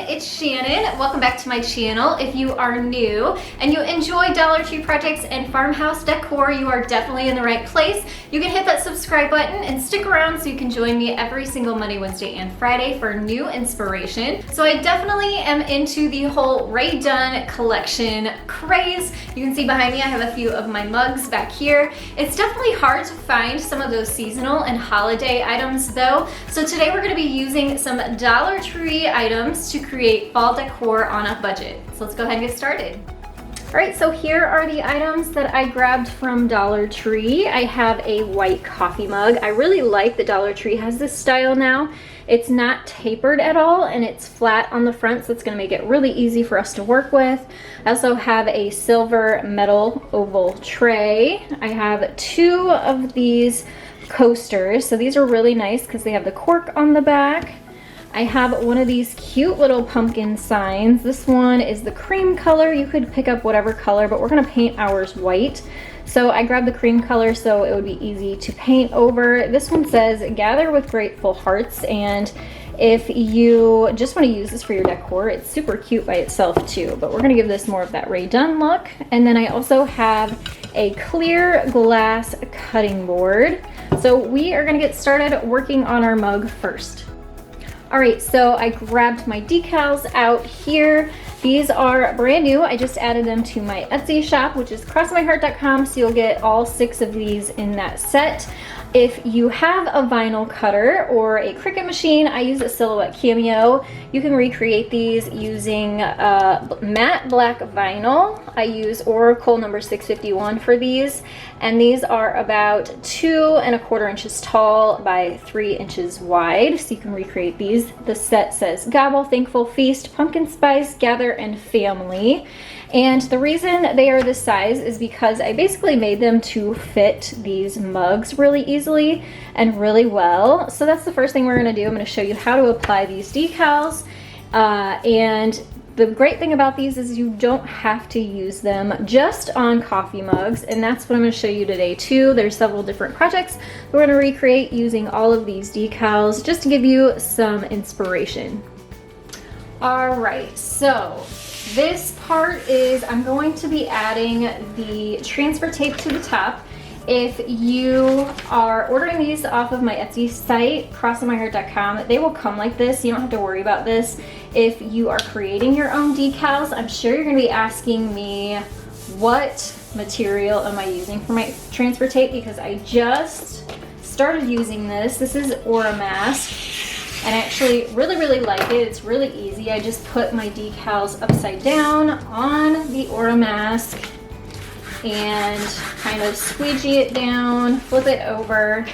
it's Shannon. Welcome back to my channel. If you are new and you enjoy Dollar Tree projects and farmhouse decor, you are definitely in the right place. You can hit that subscribe button and stick around so you can join me every single Monday, Wednesday, and Friday for new inspiration. So I definitely am into the whole Ray Dunn collection craze. You can see behind me I have a few of my mugs back here. It's definitely hard to find some of those seasonal and holiday items though. So today we're going to be using some Dollar Tree items to create fall decor on a budget. So let's go ahead and get started. All right, so here are the items that I grabbed from Dollar Tree. I have a white coffee mug. I really like that Dollar Tree has this style now. It's not tapered at all and it's flat on the front, so it's gonna make it really easy for us to work with. I also have a silver metal oval tray. I have two of these coasters. So these are really nice because they have the cork on the back. I have one of these cute little pumpkin signs. This one is the cream color. You could pick up whatever color, but we're gonna paint ours white. So I grabbed the cream color so it would be easy to paint over. This one says, "Gather with grateful hearts," and if you just want to use this for your decor, it's super cute by itself too, but we're gonna give this more of that Ray Dunn look. And then I also have a clear glass cutting board. So we are gonna get started working on our mug first. All right, so I grabbed my decals out here. These are brand new. I just added them to my Etsy shop, which is crossmyheart.com, so you'll get all 6 of these in that set. If you have a vinyl cutter or a Cricut machine, I use a Silhouette Cameo. You can recreate these using matte black vinyl. I use Oracle number 651 for these, and these are about 2¼ inches tall by 3 inches wide, so you can recreate these. The set says Gobble, Thankful, Feast, Pumpkin Spice, Gather, and Family. And the reason they are this size is because I basically made them to fit these mugs really easily and really well. So that's the first thing we're gonna do. I'm gonna show you how to apply these decals. And the great thing about these is you don't have to use them just on coffee mugs, and that's what I'm gonna show you today too. There's several different projects we're gonna recreate using all of these decals just to give you some inspiration. All right, so this part is I'm going to be adding the transfer tape to the top. If you are ordering these off of my Etsy site, crossmyheart.com, they will come like this. You don't have to worry about this. If you are creating your own decals, I'm sure you're going to be asking me what material am I using for my transfer tape, because I just started using this. This is Oramask. And I actually really like it. It's really easy. I just put my decals upside down on the Oramask and kind of squeegee it down, flip it over,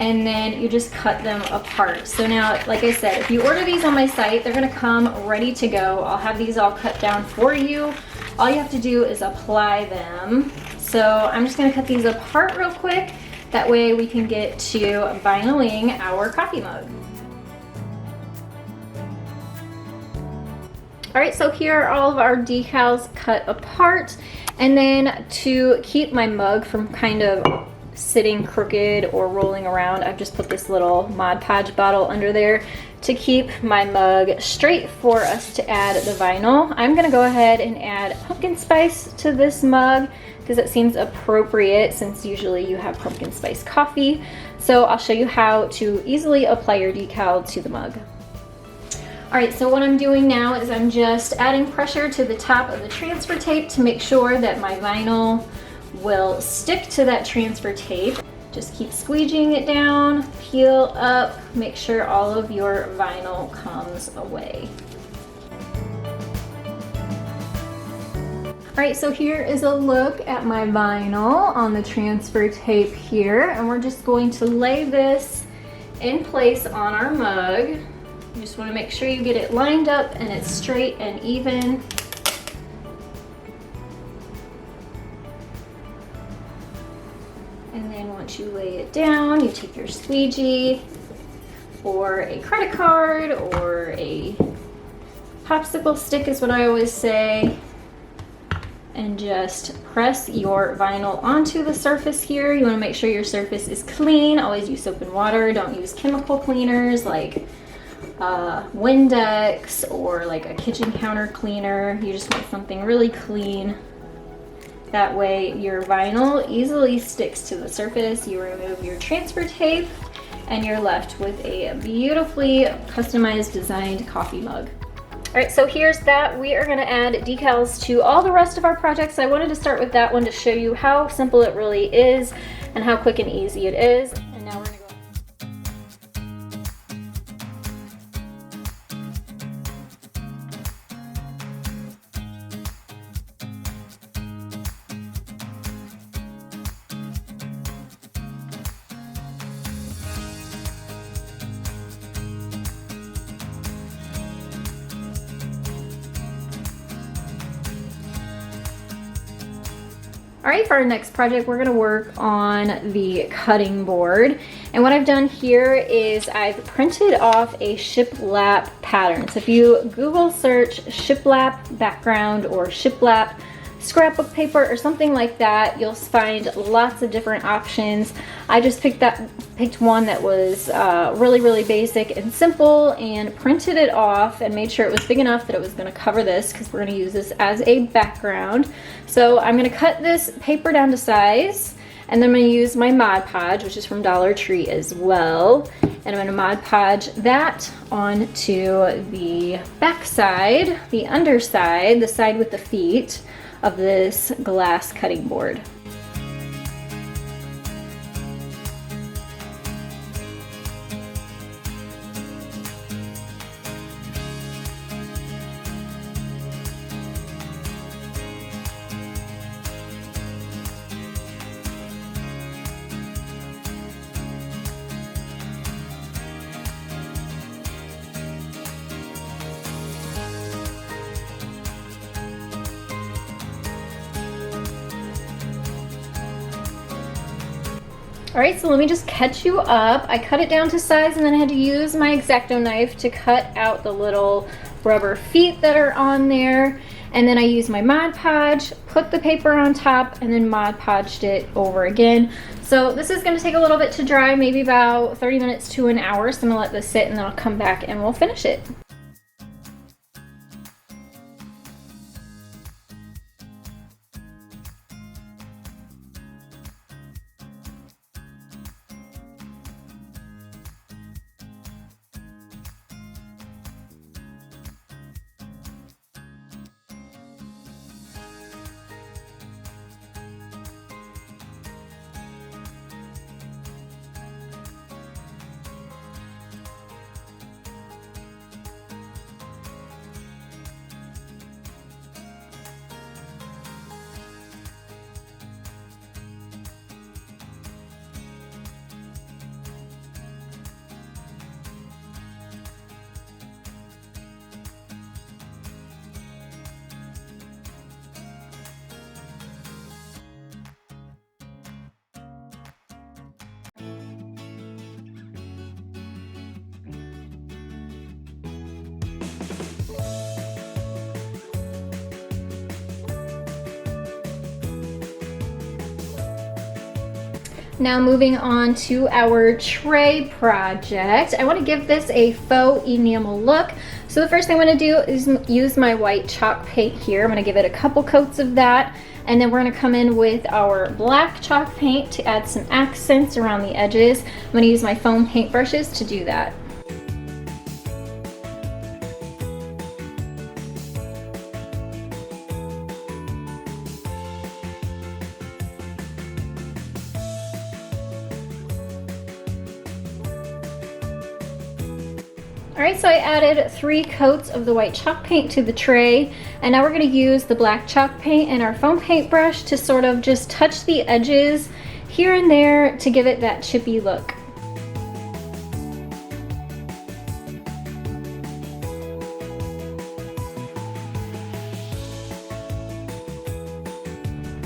and then you just cut them apart. So now, like I said, if you order these on my site, they're gonna come ready to go. I'll have these all cut down for you. All you have to do is apply them. So I'm just gonna cut these apart real quick. That way we can get to vinyling our coffee mug. All right, so here are all of our decals cut apart. And then to keep my mug from kind of sitting crooked or rolling around, I've just put this little Mod Podge bottle under there to keep my mug straight for us to add the vinyl. I'm gonna go ahead and add pumpkin spice to this mug because it seems appropriate since usually you have pumpkin spice coffee. So I'll show you how to easily apply your decal to the mug. All right, so what I'm doing now is I'm just adding pressure to the top of the transfer tape to make sure that my vinyl will stick to that transfer tape. Just keep squeegeeing it down, peel up, make sure all of your vinyl comes away. All right, so here is a look at my vinyl on the transfer tape here, and we're just going to lay this in place on our mug. You just want to make sure you get it lined up and it's straight and even. And then once you lay it down, you take your squeegee or a credit card or a popsicle stick is what I always say, and just press your vinyl onto the surface here. You want to make sure your surface is clean. Always use soap and water. Don't use chemical cleaners like Windex or like a kitchen counter cleaner. You just want something really clean. That way your vinyl easily sticks to the surface. You remove your transfer tape and you're left with a beautifully customized designed coffee mug. All right, so here's that. We are gonna add decals to all the rest of our projects. I wanted to start with that one to show you how simple it really is and how quick and easy it is. And now we're gonna go. All right, for our next project, we're gonna work on the cutting board. And what I've done here is I've printed off a shiplap pattern. So if you Google search shiplap background or shiplap scrapbook paper or something like that, you'll find lots of different options. I just picked one that was really basic and simple and printed it off and made sure it was big enough that it was going to cover this because we're going to use this as a background. So I'm going to cut this paper down to size, and then I'm going to use my Mod Podge, which is from Dollar Tree as well, and I'm going to Mod Podge that onto the back side, the underside, the side with the feet of this glass cutting board. All right, so let me just catch you up. I cut it down to size and then I had to use my X-Acto knife to cut out the little rubber feet that are on there. And then I used my Mod Podge, put the paper on top, and then Mod Podged it over again. So this is gonna take a little bit to dry, maybe about 30 minutes to an hour. So I'm gonna let this sit and then I'll come back and we'll finish it. Now moving on to our tray project. I want to give this a faux enamel look. So the first thing I'm going to do is use my white chalk paint here. I'm going to give it a couple coats of that. And then we're going to come in with our black chalk paint to add some accents around the edges. I'm going to use my foam paint brushes to do that. Alright, so I added 3 coats of the white chalk paint to the tray, and now we're going to use the black chalk paint and our foam paint brush to sort of just touch the edges here and there to give it that chippy look.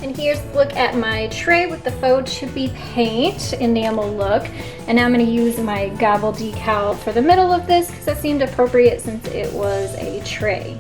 And here's a look at my tray with the faux chippy paint enamel look. And now I'm going to use my gobble decal for the middle of this because that seemed appropriate since it was a tray.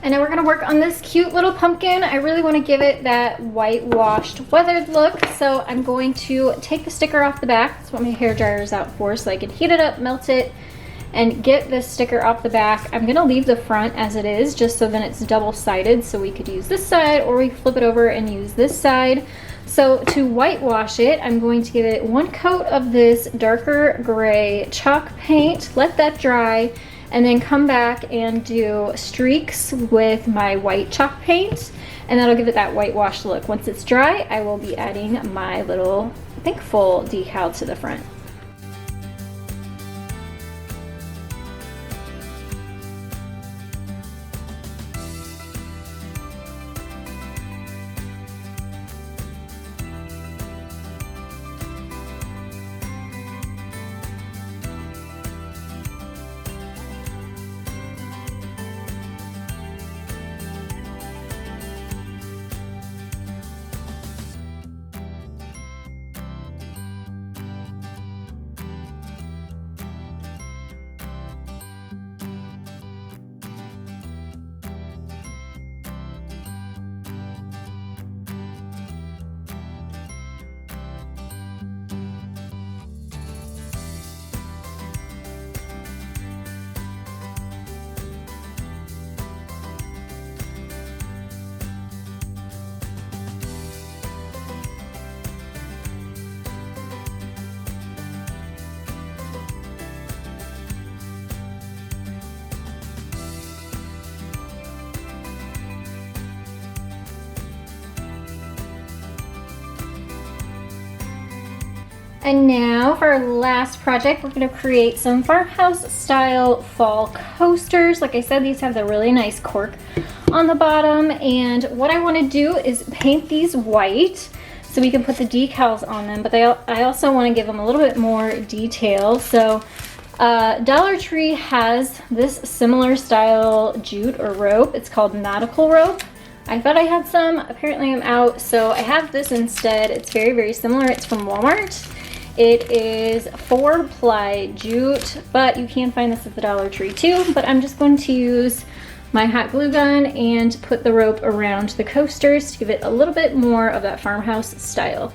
And now we're gonna work on this cute little pumpkin. I really wanna give it that whitewashed, weathered look. So I'm going to take the sticker off the back. That's what my hair dryer is out for, so I can heat it up, melt it, and get this sticker off the back. I'm gonna leave the front as it is, just so then it's double-sided, so we could use this side, or we flip it over and use this side. So to whitewash it, I'm going to give it one coat of this darker gray chalk paint, let that dry, and then come back and do streaks with my white chalk paint, and that'll give it that whitewashed look. Once it's dry, I will be adding my little thankful decal to the front. And now for our last project, we're gonna create some farmhouse style fall coasters. Like I said, these have the really nice cork on the bottom. And what I wanna do is paint these white so we can put the decals on them, but I also wanna give them a little bit more detail. So Dollar Tree has this similar style jute or rope. It's called nautical rope. I thought I had some, apparently I'm out, so I have this instead. It's very, very similar. It's from Walmart. It is 4-ply jute, but you can find this at the Dollar Tree too. But I'm just going to use my hot glue gun and put the rope around the coasters to give it a little bit more of that farmhouse style.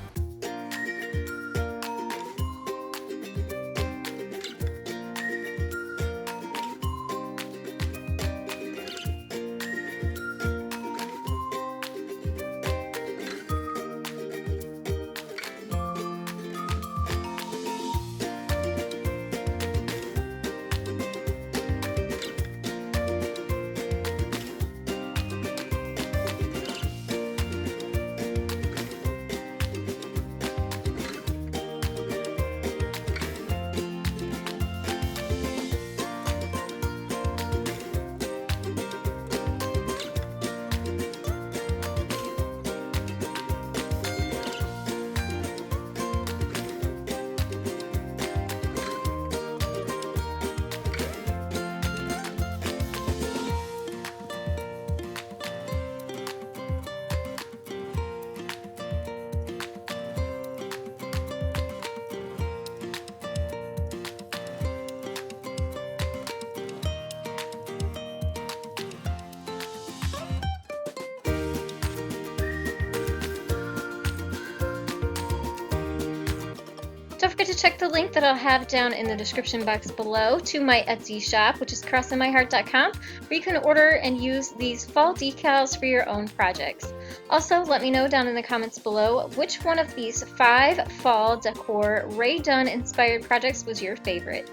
Don't forget to check the link that I'll have down in the description box below to my Etsy shop, which is crossinmyheart.com, where you can order and use these fall decals for your own projects. Also, let me know down in the comments below which one of these 5 fall decor Rae Dunn inspired projects was your favorite.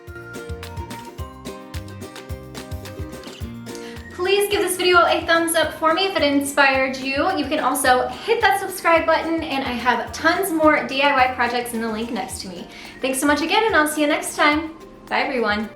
Please give this video a thumbs up for me if it inspired you. You can also hit that subscribe button, and I have tons more DIY projects in the link next to me. Thanks so much again, and I'll see you next time. Bye everyone.